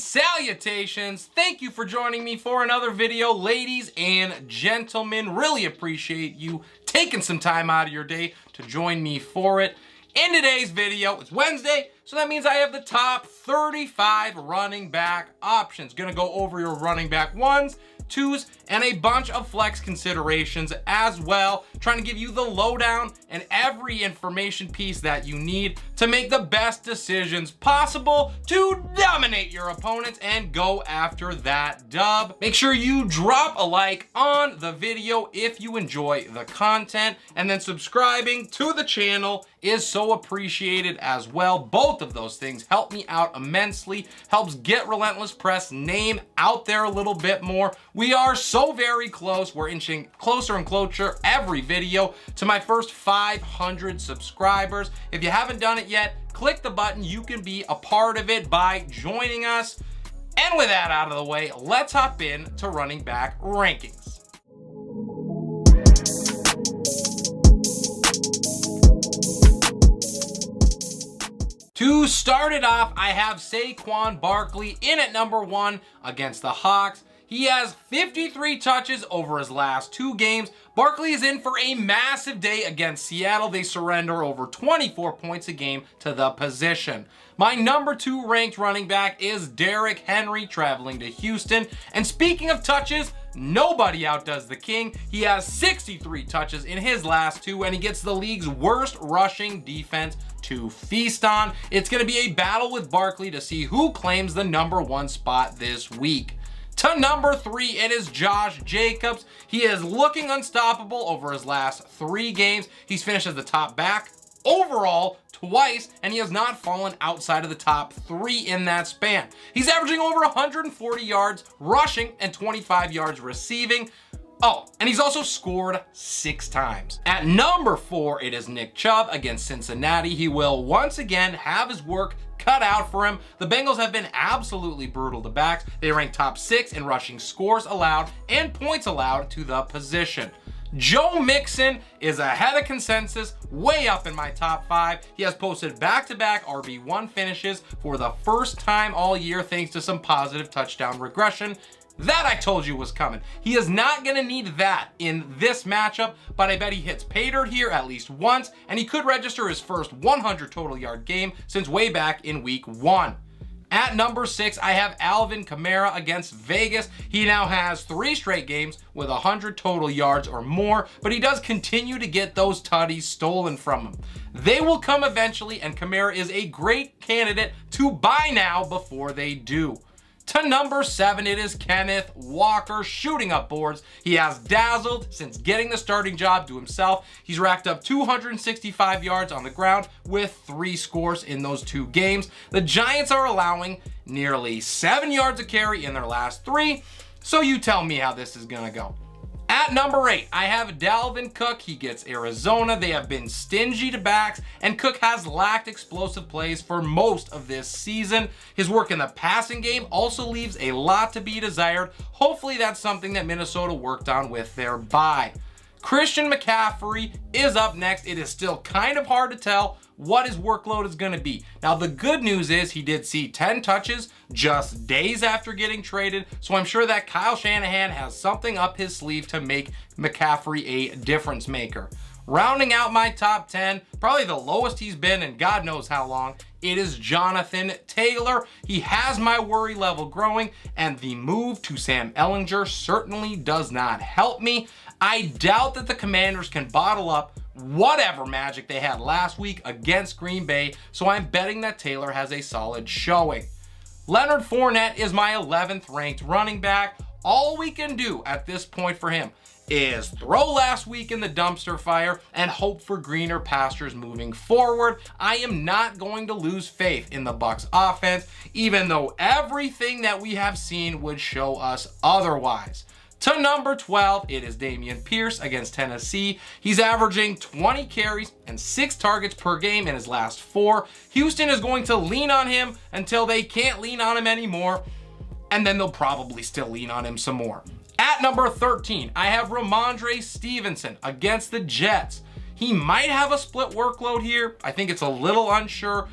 salutations. Thank you for joining me for another video, ladies and gentlemen. Really appreciate you taking some time out of your day to join me for it. In today's video, it's Wednesday, so that means I have the top 35 running back options. Gonna go over your running back ones, twos, and a bunch of flex considerations as well. Trying to give you the lowdown and every information piece that you need to make the best decisions possible to dominate your opponents and go after that dub. Make sure you drop a like on the video if you enjoy the content, and then subscribing to the channel is so appreciated as well. Both of those things help me out immensely, helps get Relentless Press name out there a little bit more. We are so very close. We're inching closer and closer every video to my first 500 subscribers. If you haven't done it yet, click the button. You can be a part of it by joining us. And with that out of the way, let's hop in to running back rankings. To start it off, I have Saquon Barkley in at number 1 against the Hawks. He has 53 touches over his last 2 games. Barkley is in for a massive day against Seattle. They surrender over 24 points a game to the position. My number 2 ranked running back is Derrick Henry, traveling to Houston. And speaking of touches, nobody outdoes the king. He has 63 touches in his last 2, and he gets the league's worst rushing defense to feast on. It's going to be a battle with Barkley to see who claims the number 1 spot this week. To number 3, it is Josh Jacobs. He is looking unstoppable over his last 3 games. He's finished as the top back overall twice, and he has not fallen outside of the top 3 in that span. He's averaging over 140 yards rushing and 25 yards receiving. Oh, and he's also scored 6 times. At number 4, it is Nick Chubb against Cincinnati. He will once again have his work cut out for him. The Bengals have been absolutely brutal to backs. They rank top 6 in rushing scores allowed and points allowed to the position. Joe Mixon is ahead of consensus, way up in my top 5. He has posted back-to-back RB1 finishes for the first time all year thanks to some positive touchdown regression. That I told you was coming. He is not going to need that in this matchup, but I bet he hits pay dirt here at least once, and he could register his first 100 total yard game since way back in week 1. At number 6, I have Alvin Kamara against Vegas. He now has 3 straight games with 100 total yards or more, but he does continue to get those tutties stolen from him. They will come eventually, and Kamara is a great candidate to buy now before they do. To number 7, it is Kenneth Walker, shooting up boards. He has dazzled since getting the starting job to himself. He's racked up 265 yards on the ground with 3 scores in those 2 games. The Giants are allowing nearly 7 yards a carry in their last 3, so you tell me how this is gonna go. At number 8, I have Dalvin Cook. He gets Arizona. They have been stingy to backs, and Cook has lacked explosive plays for most of this season. His work in the passing game also leaves a lot to be desired. Hopefully that's something that Minnesota worked on with their bye. Christian McCaffrey is up next. It is still kind of hard to tell what his workload is going to be. Now, the good news is he did see 10 touches just days after getting traded, so I'm sure that Kyle Shanahan has something up his sleeve to make McCaffrey a difference maker. Rounding out my top 10, probably the lowest he's been in God knows how long, it is Jonathan Taylor. He has my worry level growing, and the move to Sam Ehlinger certainly does not help me. I doubt that the Commanders can bottle up whatever magic they had last week against Green Bay, so I'm betting that Taylor has a solid showing. Leonard Fournette is my 11th ranked running back. All we can do at this point for him is throw last week in the dumpster fire and hope for greener pastures moving forward. I am not going to lose faith in the Bucs offense, even though everything that we have seen would show us otherwise. To number 12, it is Dameon Pierce against Tennessee. He's averaging 20 carries and 6 targets per game in his last 4. Houston is going to lean on him until they can't lean on him anymore, and then they'll probably still lean on him some more. At number 13, I have Rhamondre Stevenson against the Jets. He might have a split workload here. I think it's a little unsure.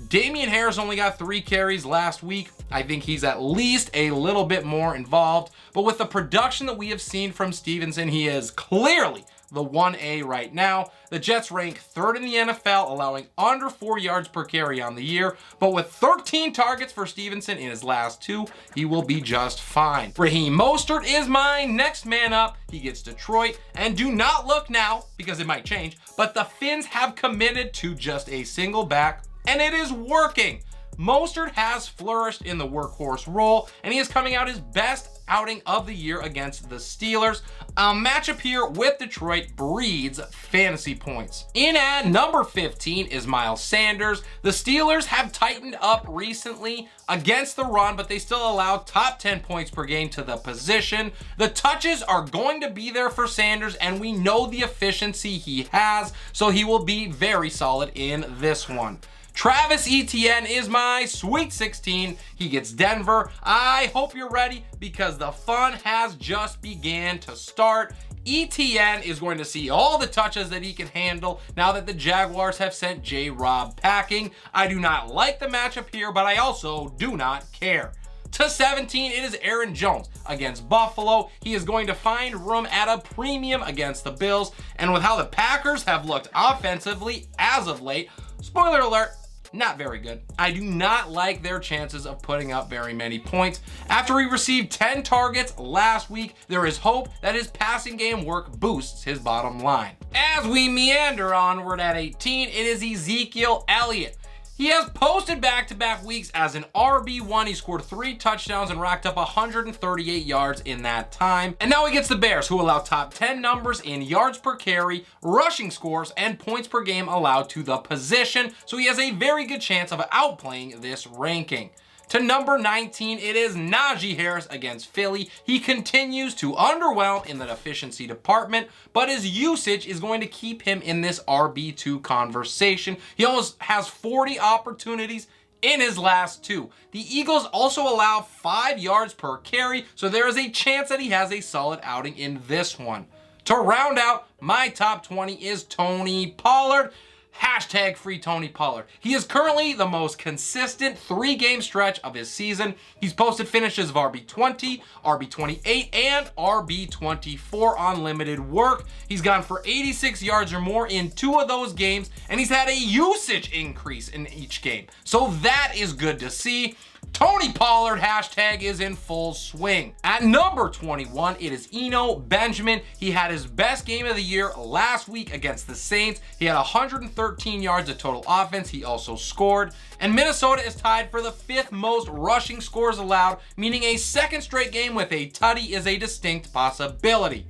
Dameon Harris only got 3 carries last week. I think he's at least a little bit more involved. But with the production that we have seen from Stevenson, he is clearly the 1A right now. The Jets rank 3rd in the NFL, allowing under 4 yards per carry on the year. But with 13 targets for Stevenson in his last 2, he will be just fine. Raheem Mostert is my next man up. He gets Detroit. And do not look now, because it might change, but the Finns have committed to just a single back, and it is working. Mostert has flourished in the workhorse role, and he is coming out his best outing of the year against the Steelers. A matchup here with Detroit breeds fantasy points. In at number 15 is Miles Sanders. The Steelers have tightened up recently against the run, but they still allow top 10 points per game to the position. The touches are going to be there for Sanders, and we know the efficiency he has, so he will be very solid in this one. Travis Etienne is my Sweet 16. He gets Denver. I hope you're ready because the fun has just began to start. Etienne is going to see all the touches that he can handle now that the Jaguars have sent J-Rob packing. I do not like the matchup here, but I also do not care. To 17, it is Aaron Jones against Buffalo. He is going to find room at a premium against the Bills. And with how the Packers have looked offensively as of late, spoiler alert, not very good. I do not like their chances of putting up very many points. After he received 10 targets last week, there is hope that his passing game work boosts his bottom line. As we meander onward at 18, it is Ezekiel Elliott. He has posted back-to-back weeks as an RB1. He scored 3 touchdowns and racked up 138 yards in that time. And now he gets the Bears, who allow top 10 numbers in yards per carry, rushing scores, and points per game allowed to the position. So he has a very good chance of outplaying this ranking. To number 19, it is Najee Harris against Philly. He continues to underwhelm in the efficiency department, but his usage is going to keep him in this RB2 conversation. He almost has 40 opportunities in his last 2. The Eagles also allow 5 yards per carry, so there is a chance that he has a solid outing in this one. To round out my top 20 is Tony Pollard. Hashtag free Tony Pollard. He is currently the most consistent 3-game stretch of his season. He's posted finishes of RB20, RB28, and RB24 on limited work. He's gone for 86 yards or more in 2 of those games, and he's had a usage increase in each game. So that is good to see. Tony Pollard hashtag is in full swing. At number 21, it is Eno Benamin. He had his best game of the year last week against the Saints. He had 113 yards of total offense. He also scored. And Minnesota is tied for the 5th most rushing scores allowed, meaning a second straight game with a tutty is a distinct possibility.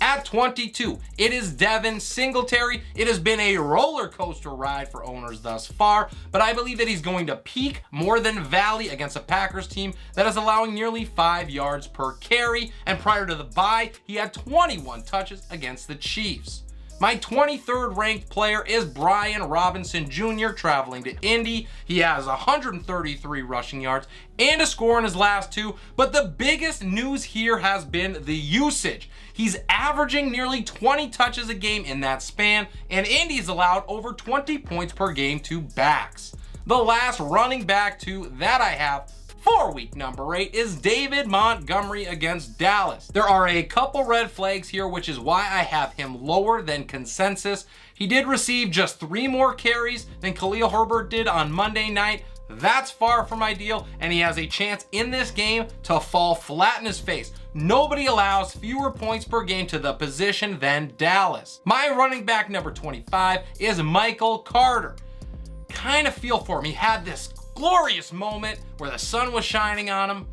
At 22, it is Devin Singletary. It has been a roller coaster ride for owners thus far, but I believe that he's going to peak more than valley against a Packers team that is allowing nearly 5 yards per carry, and prior to the bye, he had 21 touches against the Chiefs. My 23rd ranked player is Brian Robinson Jr. traveling to Indy. He has 133 rushing yards and a score in his last 2, but the biggest news here has been the usage. He's averaging nearly 20 touches a game in that span, and Indy's allowed over 20 points per game to backs. The last running back to that I have for week number 8 is David Montgomery against Dallas. There are a couple red flags here, which is why I have him lower than consensus. He did receive just 3 more carries than Khalil Herbert did on Monday night. That's far from ideal, and he has a chance in this game to fall flat in his face. Nobody allows fewer points per game to the position than Dallas. My running back number 25 is Michael Carter. Kind of feel for him. He had this glorious moment where the sun was shining on him,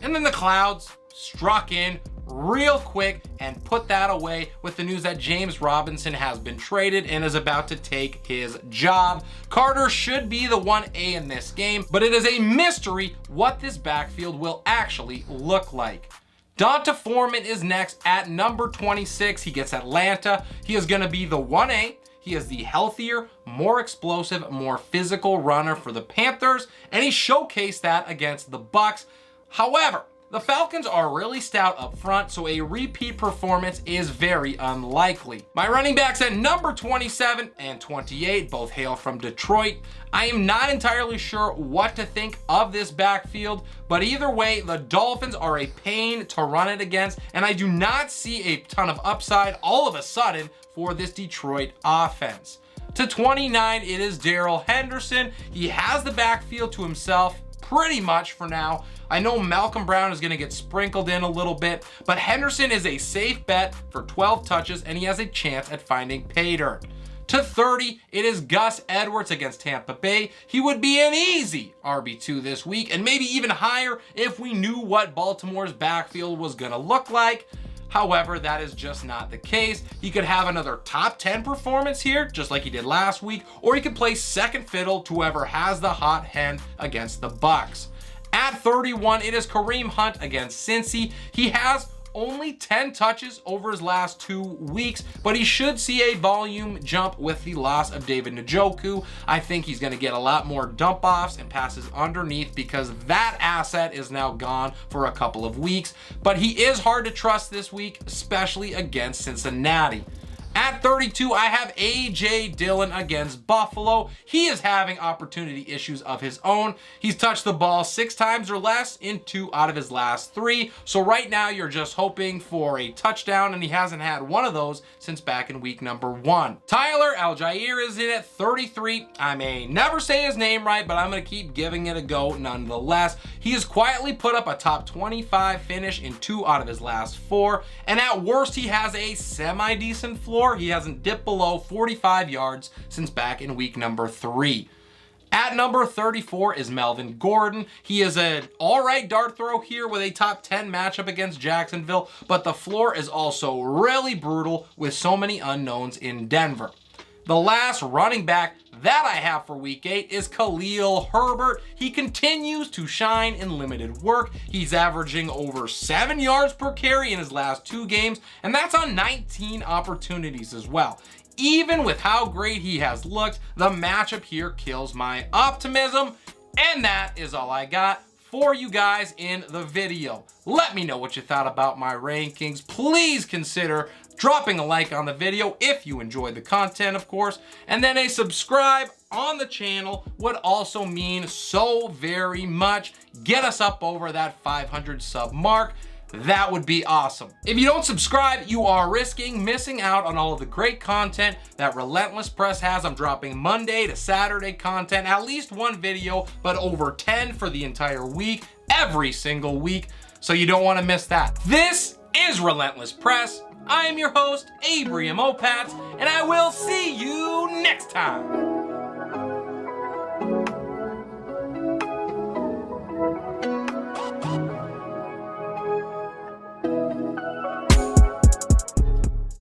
and then the clouds struck in real quick and put that away with the news that James Robinson has been traded and is about to take his job. Carter should be the 1A in this game, but it is a mystery what this backfield will actually look like. D'Onta Foreman is next at number 26. He gets Atlanta. He is going to be the 1A. He is the healthier, more explosive, more physical runner for the Panthers, and he showcased that against the Bucs. However, The Falcons are really stout up front, so a repeat performance is very unlikely. My running backs at number 27 and 28 both hail from Detroit. I am not entirely sure what to think of this backfield, but either way, the Dolphins are a pain to run it against, and I do not see a ton of upside all of a sudden for this Detroit offense. To 29, it is Darrell Henderson. He has the backfield to himself pretty much for now. I know Malcolm Brown is going to get sprinkled in a little bit, but Henderson is a safe bet for 12 touches, and he has a chance at finding pay dirt. To 30, it is Gus Edwards against Tampa Bay. He would be an easy RB2 this week, and maybe even higher if we knew what Baltimore's backfield was going to look like. However, that is just not the case. He could have another top 10 performance here, just like he did last week, or he could play second fiddle to whoever has the hot hand against the Bucs. At 31, it is Kareem Hunt against Cincy. He has only 10 touches over his last 2 weeks, but he should see a volume jump with the loss of David Njoku. I think he's going to get a lot more dump offs and passes underneath because that asset is now gone for a couple of weeks, but he is hard to trust this week, especially against Cincinnati. At 32, I have A.J. Dillon against Buffalo. He is having opportunity issues of his own. He's touched the ball 6 times or less in 2 out of his last 3. So right now you're just hoping for a touchdown, and he hasn't had one of those since back in week number 1. Tyler Allgeier is in at 33. I may never say his name right, but I'm going to keep giving it a go nonetheless. He has quietly put up a top 25 finish in 2 out of his last 4. And at worst, he has a semi-decent floor. He hasn't dipped below 45 yards since back in week number 3. At number 34 is Melvin Gordon. He is an alright dart throw here with a top 10 matchup against Jacksonville, but the floor is also really brutal with so many unknowns in Denver. The last running back that I have for week 8 is Khalil Herbert. He continues to shine in limited work. He's averaging over 7 yards per carry in his last 2 games, and that's on 19 opportunities as well. Even with how great he has looked, the matchup here kills my optimism, and that is all I got for you guys in the video. Let me know what you thought about my rankings. Please consider dropping a like on the video if you enjoyed the content, of course, and then a subscribe on the channel would also mean so very much. Get us up over that 500 sub mark. That would be awesome. If you don't subscribe, you are risking missing out on all of the great content that Relentless Press has. I'm dropping Monday to Saturday content, at least 1 video, but over 10 for the entire week, every single week, so you don't want to miss that. This is Relentless Press. I am your host, Abraham Opats, and I will see you next time.